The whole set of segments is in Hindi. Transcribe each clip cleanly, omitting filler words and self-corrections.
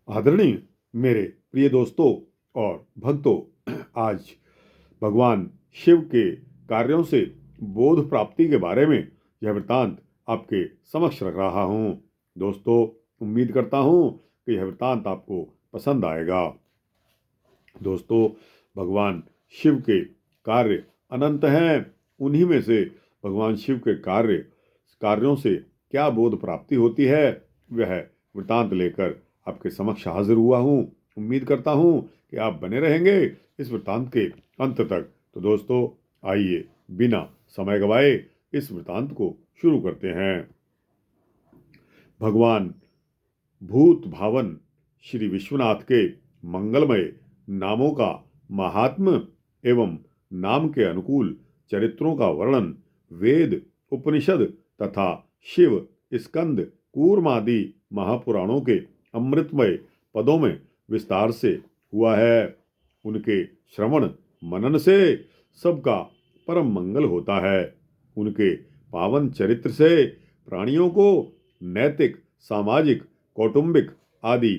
आदरणीय मेरे प्रिय दोस्तों और भक्तों, आज भगवान शिव के कार्यों से बोध प्राप्ति के बारे में यह वृतांत आपके समक्ष रख रहा हूँ। दोस्तों, उम्मीद करता हूँ कि यह वृतांत आपको पसंद आएगा। दोस्तों, भगवान शिव के कार्य अनंत हैं। उन्हीं में से भगवान शिव के कार्यों से क्या बोध प्राप्ति होती है, वह वृतांत लेकर आपके समक्ष हाजिर हुआ हूँ। उम्मीद करता हूँ कि आप बने रहेंगे इस वृतांत के अंत तक। तो दोस्तों, आइए बिना समय गवाए इस वृतांत को शुरू करते हैं। भगवान भूत भावन श्री विश्वनाथ के मंगलमय नामों का महात्म्य एवं नाम के अनुकूल चरित्रों का वर्णन वेद, उपनिषद तथा शिव, स्कंद, कूर्मादि महापुराणों के अमृतमय पदों में विस्तार से हुआ है। उनके श्रवण मनन से सबका परम मंगल होता है। उनके पावन चरित्र से प्राणियों को नैतिक, सामाजिक, कौटुंबिक आदि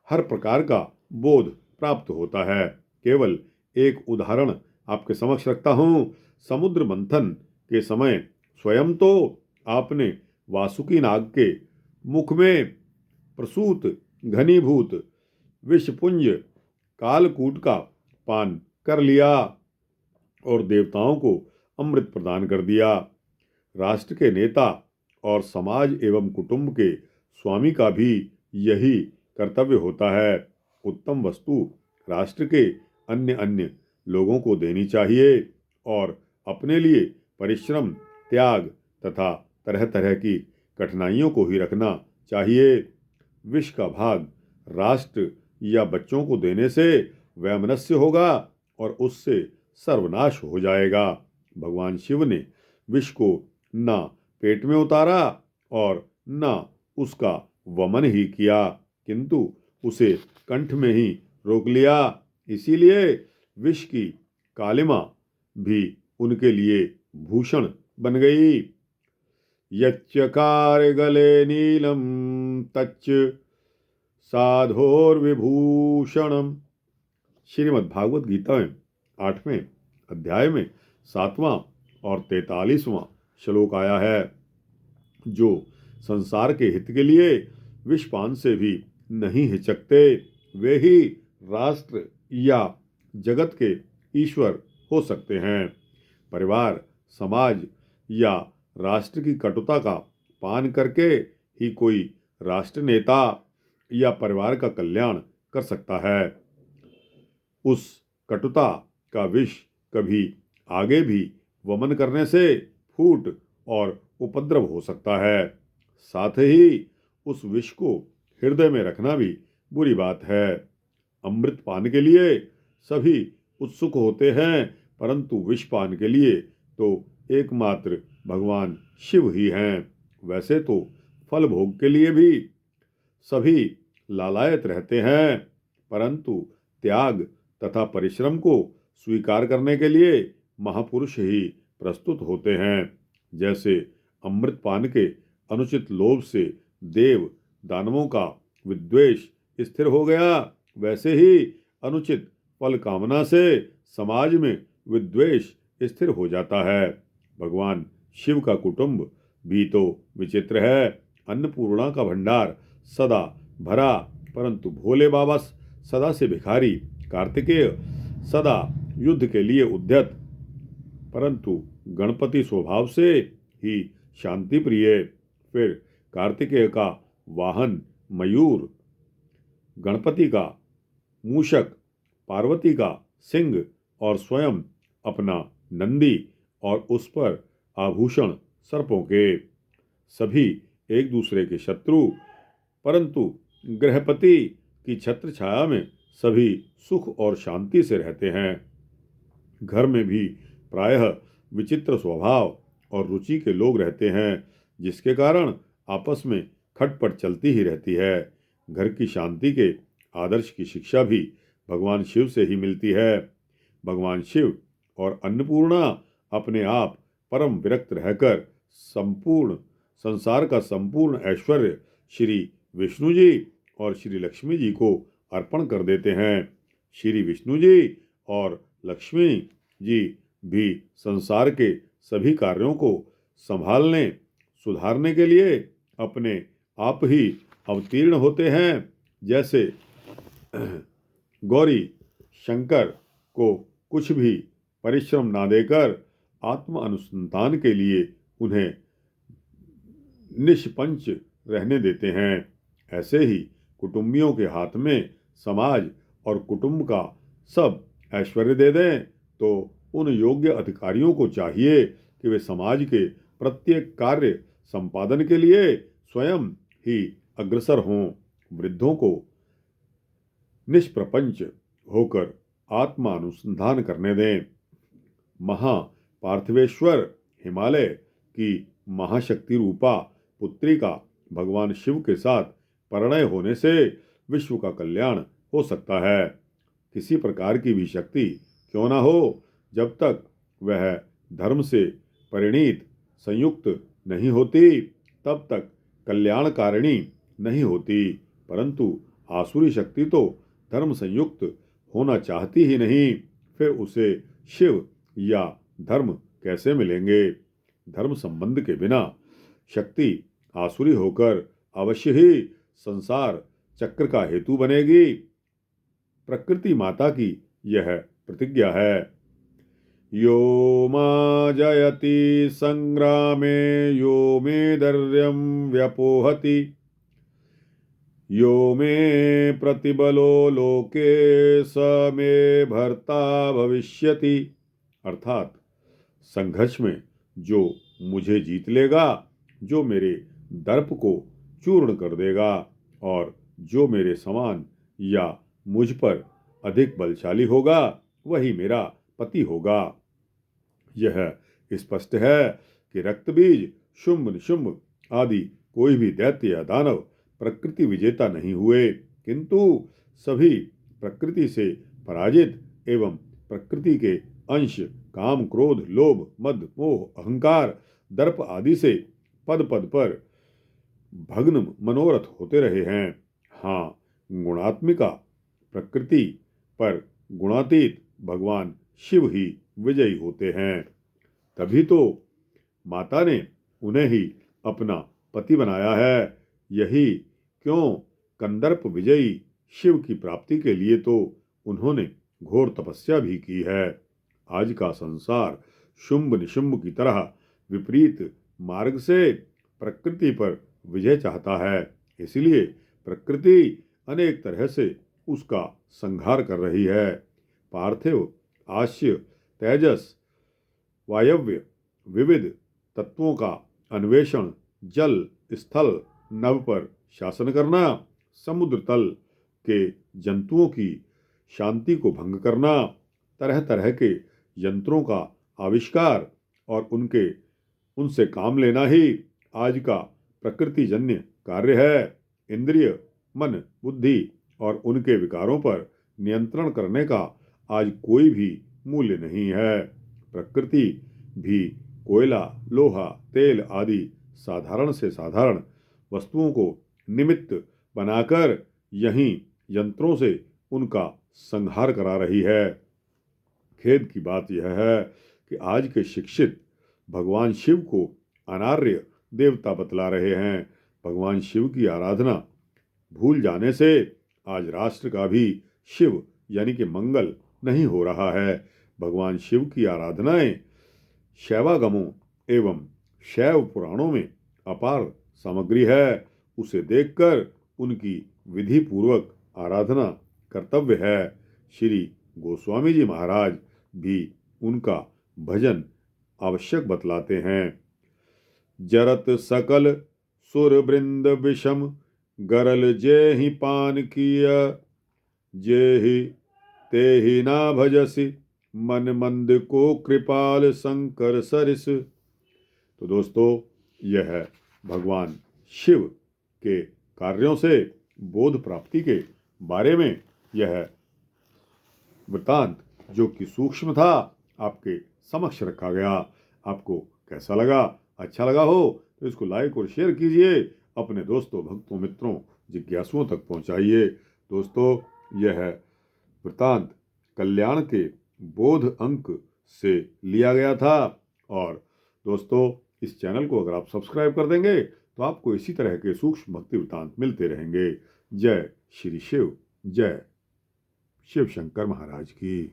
हर प्रकार का बोध प्राप्त होता है। केवल एक उदाहरण आपके समक्ष रखता हूँ। समुद्र मंथन के समय स्वयं तो आपने वासुकी नाग के मुख में प्रसूत घनीभूत विषपुंज कालकूट का पान कर लिया और देवताओं को अमृत प्रदान कर दिया। राष्ट्र के नेता और समाज एवं कुटुंब के स्वामी का भी यही कर्तव्य होता है। उत्तम वस्तु राष्ट्र के अन्य अन्य लोगों को देनी चाहिए और अपने लिए परिश्रम, त्याग तथा तरह तरह की कठिनाइयों को ही रखना चाहिए। विष का भाग राष्ट्र या बच्चों को देने से वैमनस्य होगा और उससे सर्वनाश हो जाएगा। भगवान शिव ने विष को न पेट में उतारा और न उसका वमन ही किया, किंतु उसे कंठ में ही रोक लिया। इसीलिए विष की कालिमा भी उनके लिए भूषण बन गई। यच्चकार गले नीलम तच्च साधोर्विभूषणम। श्रीमद् भागवत गीता में 8वें अध्याय में 7वां और 43वां श्लोक आया है। जो संसार के हित के लिए विषपान से भी नहीं हिचकते, वे ही राष्ट्र या जगत के ईश्वर हो सकते हैं। परिवार, समाज या राष्ट्र की कटुता का पान करके ही कोई राष्ट्र नेता या परिवार का कल्याण कर सकता है। उस कटुता का विष कभी आगे भी वमन करने से फूट और उपद्रव हो सकता है। साथ ही उस विष को हृदय में रखना भी बुरी बात है। अमृत पान के लिए सभी उत्सुक होते हैं, परंतु विष पान के लिए तो एकमात्र भगवान शिव ही हैं। वैसे तो फल भोग के लिए भी सभी लालायत रहते हैं, परंतु त्याग तथा परिश्रम को स्वीकार करने के लिए महापुरुष ही प्रस्तुत होते हैं। जैसे अमृत पान के अनुचित लोभ से देव दानवों का विद्वेष स्थिर हो गया, वैसे ही अनुचित फल कामना से समाज में विद्वेष स्थिर हो जाता है। भगवान शिव का कुटुंब भी तो विचित्र है। अन्नपूर्णा का भंडार सदा भरा, परंतु भोले बाबा सदा से भिखारी। कार्तिकेय सदा युद्ध के लिए उद्यत, परंतु गणपति स्वभाव से ही शांति प्रिय। फिर कार्तिकेय का वाहन मयूर, गणपति का मूषक, पार्वती का सिंह और स्वयं अपना नंदी और उस पर आभूषण सर्पों के। सभी एक दूसरे के शत्रु, परंतु गृहपति की छत्र छाया में सभी सुख और शांति से रहते हैं। घर में भी प्रायः विचित्र स्वभाव और रुचि के लोग रहते हैं, जिसके कारण आपस में खटपट चलती ही रहती है। घर की शांति के आदर्श की शिक्षा भी भगवान शिव से ही मिलती है। भगवान शिव और अन्नपूर्णा अपने आप परम विरक्त रहकर संपूर्ण संसार का संपूर्ण ऐश्वर्य श्री विष्णु जी और श्री लक्ष्मी जी को अर्पण कर देते हैं। श्री विष्णु जी और लक्ष्मी जी भी संसार के सभी कार्यों को संभालने सुधारने के लिए अपने आप ही अवतीर्ण होते हैं। जैसे गौरी शंकर को कुछ भी परिश्रम ना देकर आत्म अनुसंधान के लिए उन्हें निष्पंच रहने देते हैं, ऐसे ही कुटुंबियों के हाथ में समाज और कुटुंब का सब ऐश्वर्य दे दें तो उन योग्य अधिकारियों को चाहिए कि वे समाज के प्रत्येक कार्य संपादन के लिए स्वयं ही अग्रसर हों। वृद्धों को निष्प्रपंच होकर आत्मानुसंधान करने दें। महापार्थिवेश्वर हिमालय की महाशक्ति रूपा पुत्री का भगवान शिव के साथ परिणय होने से विश्व का कल्याण हो सकता है। किसी प्रकार की भी शक्ति क्यों ना हो, जब तक वह धर्म से परिणीत संयुक्त नहीं होती तब तक कल्याणकारिणी नहीं होती। परंतु आसुरी शक्ति तो धर्म संयुक्त होना चाहती ही नहीं, फिर उसे शिव या धर्म कैसे मिलेंगे। धर्म संबंध के बिना शक्ति आसुरी होकर अवश्य ही संसार चक्र का हेतु बनेगी। प्रकृति माता की यह प्रतिज्ञा है। यो मा जयति संग्रामे यो मे धैर्यं व्यपोहति यो मे प्रतिबलो लोके स मे भर्ता भविष्यति। अर्थात संघर्ष में जो मुझे जीत लेगा, जो मेरे दर्प को चूर्ण कर देगा और जो मेरे समान या मुझ पर अधिक बलशाली होगा वही मेरा पति होगा। यह स्पष्ट है कि रक्तबीज, शुंभ निशुंभ आदि कोई भी दैत्य या दानव प्रकृति विजेता नहीं हुए, किंतु सभी प्रकृति से पराजित एवं प्रकृति के अंश काम, क्रोध, लोभ, मद, मोह, अहंकार, दर्प आदि से पद पद पर भग्न मनोरथ होते रहे हैं। हाँ, गुणात्मिका प्रकृति पर गुणातीत भगवान शिव ही विजयी होते हैं। तभी तो माता ने उन्हें ही अपना पति बनाया है। यही क्यों कंदर्प विजयी शिव की प्राप्ति के लिए तो उन्होंने घोर तपस्या भी की है। आज का संसार शुंभ निशुंभ की तरह विपरीत मार्ग से प्रकृति पर विजय चाहता है, इसलिए प्रकृति अनेक तरह से उसका संहार कर रही है। पार्थिव, आश्य, तेजस, वायव्य विविध तत्वों का अन्वेषण, जल, स्थल, नभ पर शासन करना, समुद्र तल के जंतुओं की शांति को भंग करना, तरह तरह के यंत्रों का आविष्कार और उनसे काम लेना ही आज का प्रकृतिजन्य कार्य है। इंद्रिय, मन, बुद्धि और उनके विकारों पर नियंत्रण करने का आज कोई भी मूल्य नहीं है। प्रकृति भी कोयला, लोहा, तेल आदि साधारण से साधारण वस्तुओं को निमित्त बनाकर यहीं यंत्रों से उनका संहार करा रही है। खेद की बात यह है कि आज के शिक्षित भगवान शिव को अनार्य देवता बतला रहे हैं। भगवान शिव की आराधना भूल जाने से आज राष्ट्र का भी शिव यानी कि मंगल नहीं हो रहा है। भगवान शिव की आराधनाएं शैवागमों एवं शैव पुराणों में अपार सामग्री है। उसे देखकर उनकी विधि पूर्वक आराधना कर्तव्य है। श्री गोस्वामी जी महाराज भी उनका भजन आवश्यक बतलाते हैं। जरत सकल सुर वृंद विषम गरल जेहि पान किया जेहि तेहि ना भजसि मन मंद को कृपाल शंकर सरिस। तो दोस्तों, यह भगवान शिव के कार्यों से बोध प्राप्ति के बारे में यह वृतांत जो कि सूक्ष्म था आपके समक्ष रखा गया। आपको कैसा लगा? अच्छा लगा हो तो इसको लाइक और शेयर कीजिए, अपने दोस्तों, भक्तों, मित्रों जिज्ञासुओं तक पहुंचाइए। दोस्तों, यह वृतांत कल्याण के बोध अंक से लिया गया था। और दोस्तों, इस चैनल को अगर आप सब्सक्राइब कर देंगे तो आपको इसी तरह के सूक्ष्म भक्ति वृतांत मिलते रहेंगे। जय श्री शिव, जय शिव शंकर महाराज की।